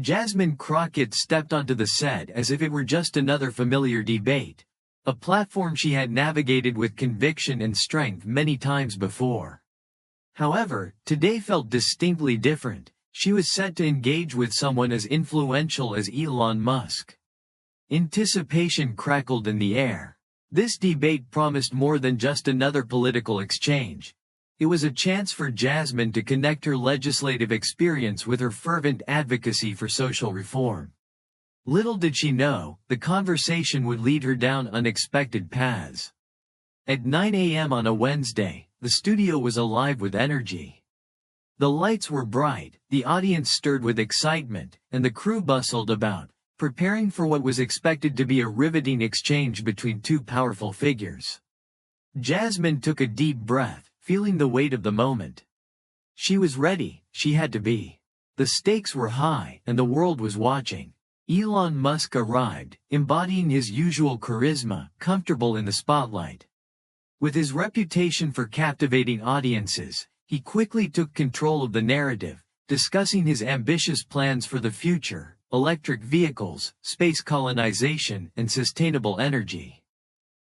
Jasmine Crockett stepped onto the set as if it were just another familiar debate, a platform she had navigated with conviction and strength many times before. However, today felt distinctly different. She was set to engage with someone as influential as Elon Musk. Anticipation crackled in the air. This debate promised more than just another political exchange. It was a chance for Jasmine to connect her legislative experience with her fervent advocacy for social reform. Little did she know, the conversation would lead her down unexpected paths. At 9 a.m. on a Wednesday, the studio was alive with energy. The lights were bright, the audience stirred with excitement, and the crew bustled about, preparing for what was expected to be a riveting exchange between two powerful figures. Jasmine took a deep breath, feeling the weight of the moment. She was ready, she had to be. The stakes were high, and the world was watching. Elon Musk arrived, embodying his usual charisma, comfortable in the spotlight. With his reputation for captivating audiences, he quickly took control of the narrative, discussing his ambitious plans for the future: electric vehicles, space colonization, and sustainable energy.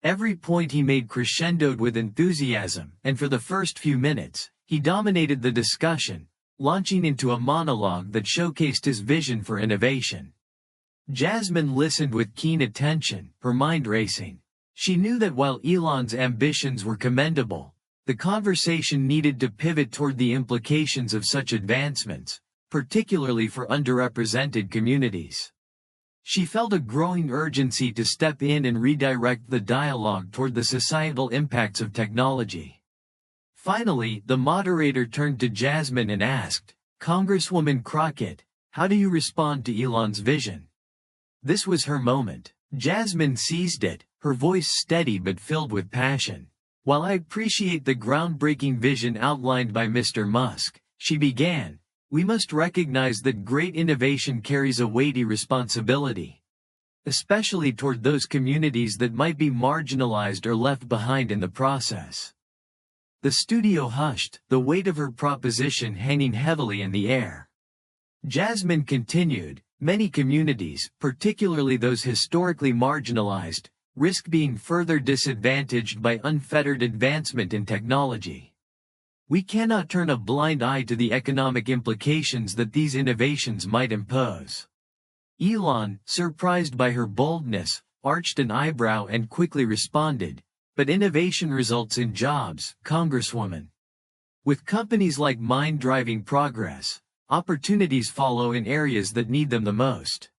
Every point he made crescendoed with enthusiasm, and for the first few minutes, he dominated the discussion, launching into a monologue that showcased his vision for innovation. Jasmine listened with keen attention, her mind racing. She knew that while Elon's ambitions were commendable, the conversation needed to pivot toward the implications of such advancements, particularly for underrepresented communities. She felt a growing urgency to step in and redirect the dialogue toward the societal impacts of technology. Finally, the moderator turned to Jasmine and asked, "Congresswoman Crockett, how do you respond to Elon's vision?" This was her moment. Jasmine seized it, her voice steady but filled with passion. "While I appreciate the groundbreaking vision outlined by Mr. Musk," she began, "we must recognize that great innovation carries a weighty responsibility, especially toward those communities that might be marginalized or left behind in the process." The studio hushed, the weight of her proposition hanging heavily in the air. Jasmine continued, "Many communities, particularly those historically marginalized, risk being further disadvantaged by unfettered advancement in technology. We cannot turn a blind eye to the economic implications that these innovations might impose." Elon, surprised by her boldness, arched an eyebrow and quickly responded, "But innovation results in jobs, Congresswoman. With companies like mine driving progress, opportunities follow in areas that need them the most.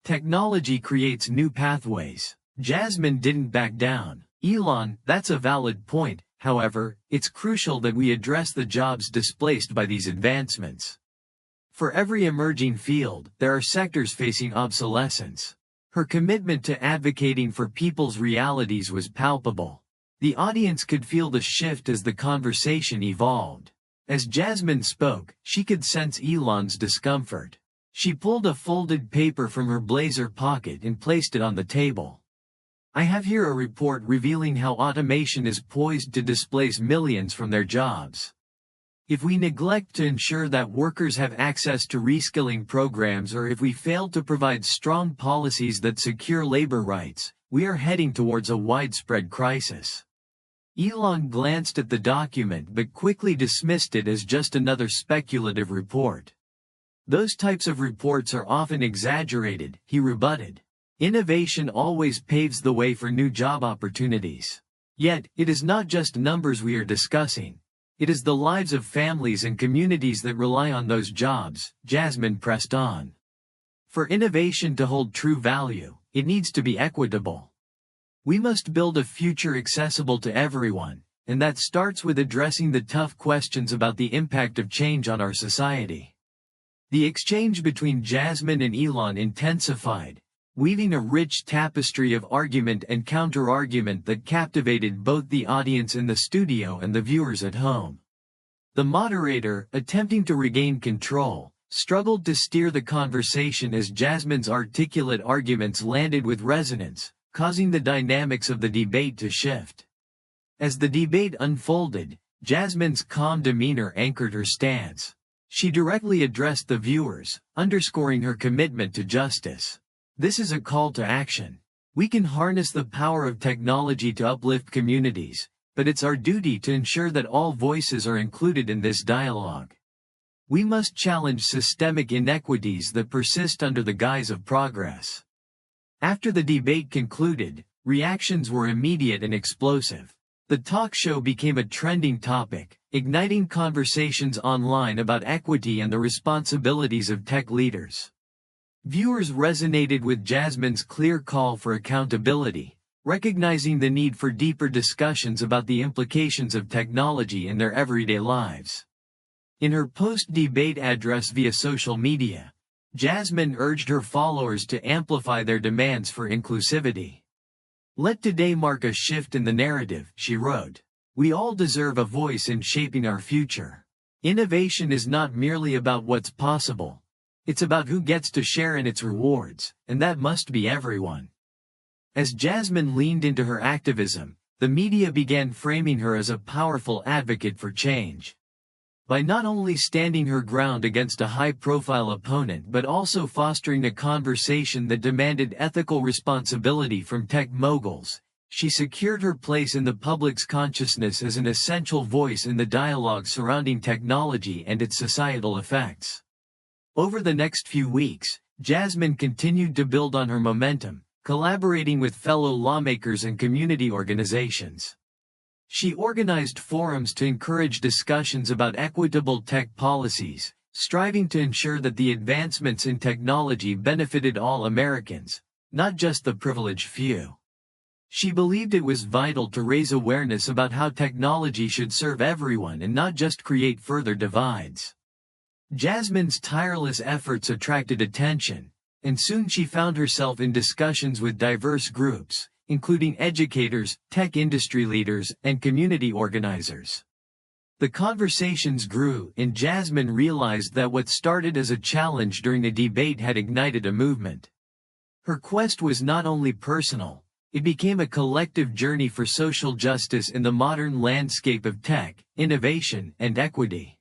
Technology creates new pathways." Jasmine didn't back down. "Elon, that's a valid point. However, it's crucial that we address the jobs displaced by these advancements. For every emerging field, there are sectors facing obsolescence." Her commitment to advocating for people's realities was palpable. The audience could feel the shift as the conversation evolved. As Jasmine spoke, she could sense Elon's discomfort. She pulled a folded paper from her blazer pocket and placed it on the table. "I have here a report revealing how automation is poised to displace millions from their jobs. If we neglect to ensure that workers have access to reskilling programs, or if we fail to provide strong policies that secure labor rights, we are heading towards a widespread crisis." Elon glanced at the document but quickly dismissed it as just another speculative report. "Those types of reports are often exaggerated," he rebutted. "Innovation always paves the way for new job opportunities. Yet, it is not just numbers we are discussing. It is the lives of families and communities that rely on those jobs," Jasmine pressed on. "For innovation to hold true value, it needs to be equitable. We must build a future accessible to everyone, and that starts with addressing the tough questions about the impact of change on our society." The exchange between Jasmine and Elon intensified, weaving a rich tapestry of argument and counter-argument that captivated both the audience in the studio and the viewers at home. The moderator, attempting to regain control, struggled to steer the conversation as Jasmine's articulate arguments landed with resonance, causing the dynamics of the debate to shift. As the debate unfolded, Jasmine's calm demeanor anchored her stance. She directly addressed the viewers, underscoring her commitment to justice. This is a call to action. We can harness the power of technology to uplift communities, but it's our duty to ensure that all voices are included in this dialogue. We must challenge systemic inequities that persist under the guise of progress. After the debate concluded, reactions were immediate and explosive. The talk show became a trending topic, igniting conversations online about equity and the responsibilities of tech leaders. Viewers resonated with Jasmine's clear call for accountability, recognizing the need for deeper discussions about the implications of technology in their everyday lives. In her post-debate address via social media, Jasmine urged her followers to amplify their demands for inclusivity. "Let today mark a shift in the narrative," she wrote. "We all deserve a voice in shaping our future. Innovation is not merely about what's possible. It's about who gets to share in its rewards, and that must be everyone." As Jasmine leaned into her activism, the media began framing her as a powerful advocate for change. By not only standing her ground against a high-profile opponent but also fostering a conversation that demanded ethical responsibility from tech moguls, she secured her place in the public's consciousness as an essential voice in the dialogue surrounding technology and its societal effects. Over the next few weeks, Jasmine continued to build on her momentum, collaborating with fellow lawmakers and community organizations. She organized forums to encourage discussions about equitable tech policies, striving to ensure that the advancements in technology benefited all Americans, not just the privileged few. She believed it was vital to raise awareness about how technology should serve everyone and not just create further divides. Jasmine's tireless efforts attracted attention, and soon she found herself in discussions with diverse groups, including educators, tech industry leaders, and community organizers. The conversations grew, and Jasmine realized that what started as a challenge during a debate had ignited a movement. Her quest was not only personal, it became a collective journey for social justice in the modern landscape of tech, innovation, and equity.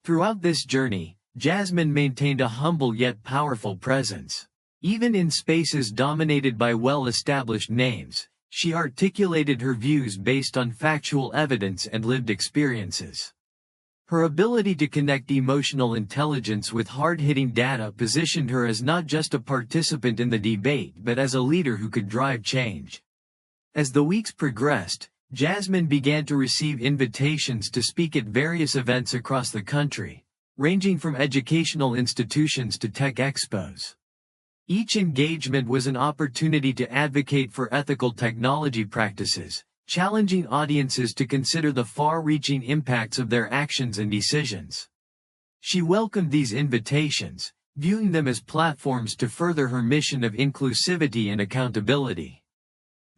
Throughout this journey, Jasmine maintained a humble yet powerful presence. Even in spaces dominated by well-established names, she articulated her views based on factual evidence and lived experiences. Her ability to connect emotional intelligence with hard-hitting data positioned her as not just a participant in the debate but as a leader who could drive change. As the weeks progressed, Jasmine began to receive invitations to speak at various events across the country, ranging from educational institutions to tech expos. Each engagement was an opportunity to advocate for ethical technology practices, challenging audiences to consider the far-reaching impacts of their actions and decisions. She welcomed these invitations, viewing them as platforms to further her mission of inclusivity and accountability.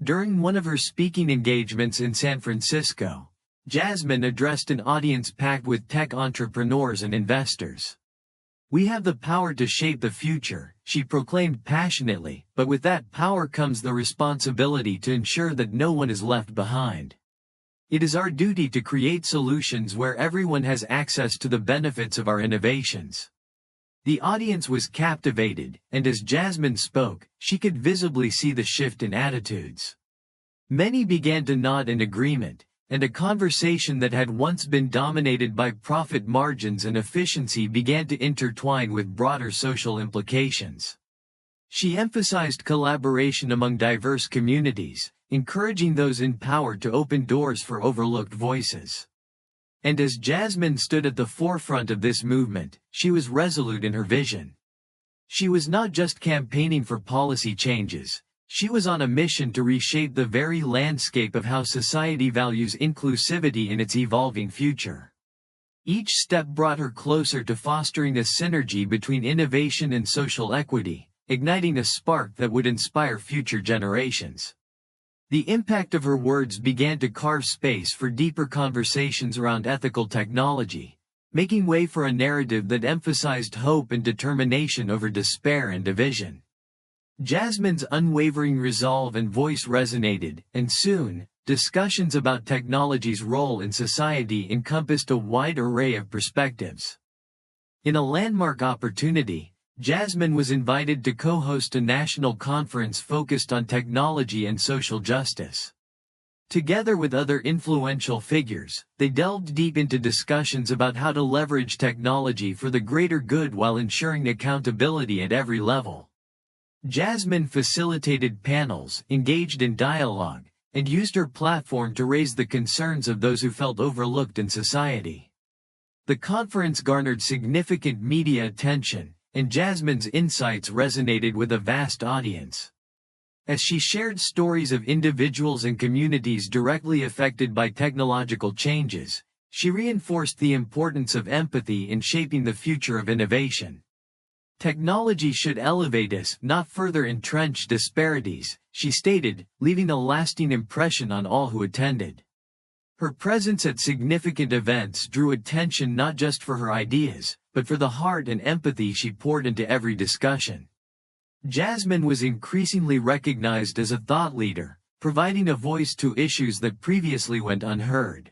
During one of her speaking engagements in San Francisco, Jasmine addressed an audience packed with tech entrepreneurs and investors. "We have the power to shape the future," she proclaimed passionately, "but with that power comes the responsibility to ensure that no one is left behind. It is our duty to create solutions where everyone has access to the benefits of our innovations." The audience was captivated, and as Jasmine spoke, she could visibly see the shift in attitudes. Many began to nod in agreement, and a conversation that had once been dominated by profit margins and efficiency began to intertwine with broader social implications. She emphasized collaboration among diverse communities, encouraging those in power to open doors for overlooked voices. And as Jasmine stood at the forefront of this movement, she was resolute in her vision. She was not just campaigning for policy changes, she was on a mission to reshape the very landscape of how society values inclusivity in its evolving future. Each step brought her closer to fostering a synergy between innovation and social equity, igniting a spark that would inspire future generations. The impact of her words began to carve space for deeper conversations around ethical technology, making way for a narrative that emphasized hope and determination over despair and division. Jasmine's unwavering resolve and voice resonated, and soon, discussions about technology's role in society encompassed a wide array of perspectives. In a landmark opportunity, Jasmine was invited to co-host a national conference focused on technology and social justice. Together with other influential figures, they delved deep into discussions about how to leverage technology for the greater good while ensuring accountability at every level. Jasmine facilitated panels, engaged in dialogue, and used her platform to raise the concerns of those who felt overlooked in society. The conference garnered significant media attention, and Jasmine's insights resonated with a vast audience. As she shared stories of individuals and communities directly affected by technological changes, she reinforced the importance of empathy in shaping the future of innovation. Technology should elevate us, not further entrench disparities, she stated, leaving a lasting impression on all who attended. Her presence at significant events drew attention not just for her ideas, but for the heart and empathy she poured into every discussion. Jasmine was increasingly recognized as a thought leader, providing a voice to issues that previously went unheard.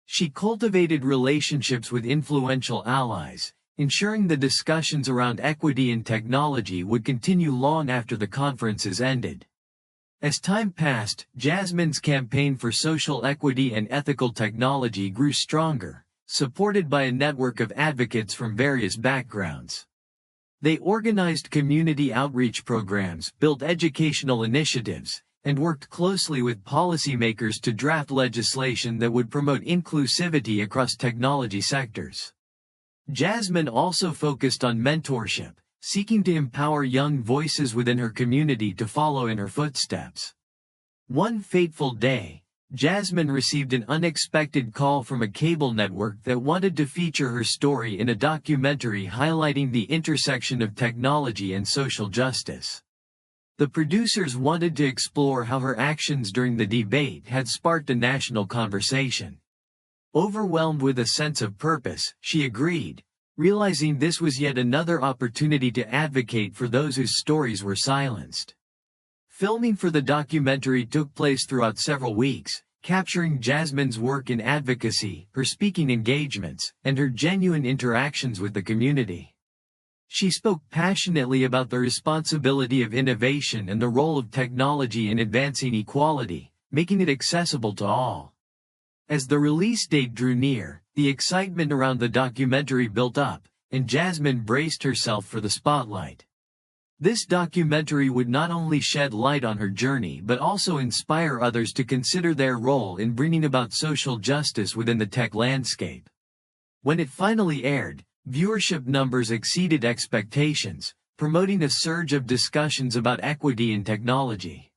She cultivated relationships with influential allies, ensuring the discussions around equity and technology would continue long after the conferences ended. As time passed, Jasmine's campaign for social equity and ethical technology grew stronger, supported by a network of advocates from various backgrounds. They organized community outreach programs, built educational initiatives, and worked closely with policymakers to draft legislation that would promote inclusivity across technology sectors. Jasmine also focused on mentorship, seeking to empower young voices within her community to follow in her footsteps. One fateful day, Jasmine received an unexpected call from a cable network that wanted to feature her story in a documentary highlighting the intersection of technology and social justice. The producers wanted to explore how her actions during the debate had sparked a national conversation. Overwhelmed with a sense of purpose, she agreed, realizing this was yet another opportunity to advocate for those whose stories were silenced. Filming for the documentary took place throughout several weeks, capturing Jasmine's work in advocacy, her speaking engagements, and her genuine interactions with the community. She spoke passionately about the responsibility of innovation and the role of technology in advancing equality, making it accessible to all. As the release date drew near, the excitement around the documentary built up, and Jasmine braced herself for the spotlight. This documentary would not only shed light on her journey but also inspire others to consider their role in bringing about social justice within the tech landscape. When it finally aired, viewership numbers exceeded expectations, promoting a surge of discussions about equity in technology.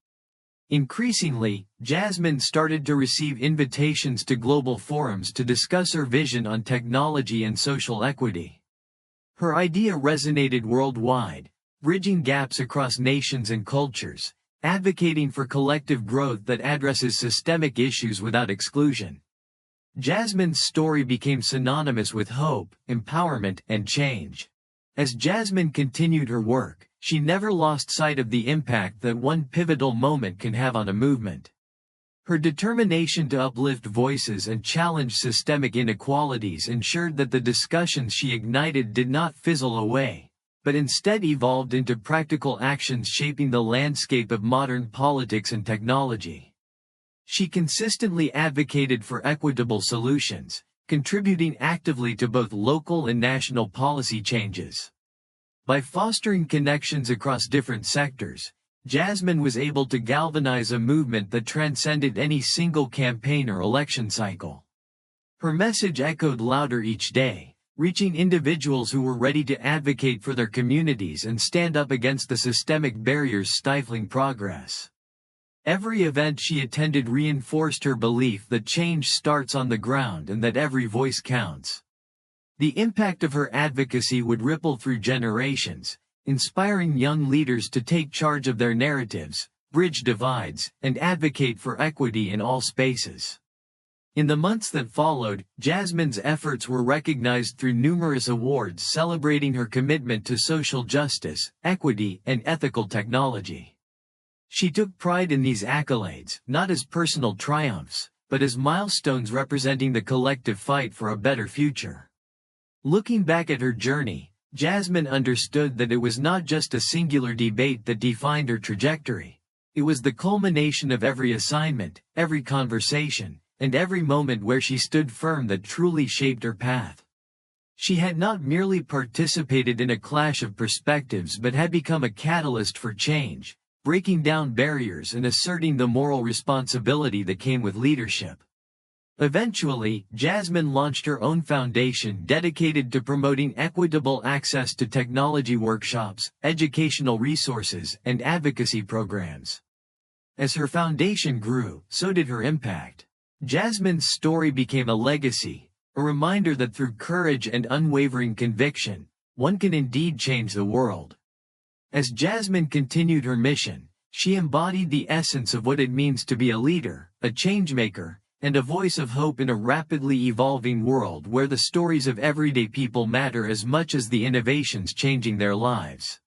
Increasingly, Jasmine started to receive invitations to global forums to discuss her vision on technology and social equity. Her idea resonated worldwide, bridging gaps across nations and cultures, advocating for collective growth that addresses systemic issues without exclusion. Jasmine's story became synonymous with hope, empowerment, and change. As Jasmine continued her work, she never lost sight of the impact that one pivotal moment can have on a movement. Her determination to uplift voices and challenge systemic inequalities ensured that the discussions she ignited did not fizzle away, but instead evolved into practical actions shaping the landscape of modern politics and technology. She consistently advocated for equitable solutions, contributing actively to both local and national policy changes. By fostering connections across different sectors, Jasmine was able to galvanize a movement that transcended any single campaign or election cycle. Her message echoed louder each day, reaching individuals who were ready to advocate for their communities and stand up against the systemic barriers stifling progress. Every event she attended reinforced her belief that change starts on the ground and that every voice counts. The impact of her advocacy would ripple through generations, inspiring young leaders to take charge of their narratives, bridge divides, and advocate for equity in all spaces. In the months that followed, Jasmine's efforts were recognized through numerous awards celebrating her commitment to social justice, equity, and ethical technology. She took pride in these accolades, not as personal triumphs, but as milestones representing the collective fight for a better future. Looking back at her journey, Jasmine understood that it was not just a singular debate that defined her trajectory. It was the culmination of every assignment, every conversation, and every moment where she stood firm that truly shaped her path. She had not merely participated in a clash of perspectives but had become a catalyst for change, breaking down barriers and asserting the moral responsibility that came with leadership. Eventually, Jasmine launched her own foundation dedicated to promoting equitable access to technology workshops, educational resources, and advocacy programs. As her foundation grew, so did her impact. Jasmine's story became a legacy, a reminder that through courage and unwavering conviction, one can indeed change the world. As Jasmine continued her mission, she embodied the essence of what it means to be a leader, a changemaker, and a voice of hope in a rapidly evolving world where the stories of everyday people matter as much as the innovations changing their lives.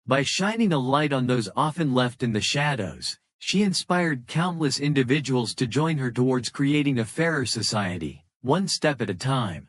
By shining a light on those often left in the shadows, she inspired countless individuals to join her towards creating a fairer society, one step at a time.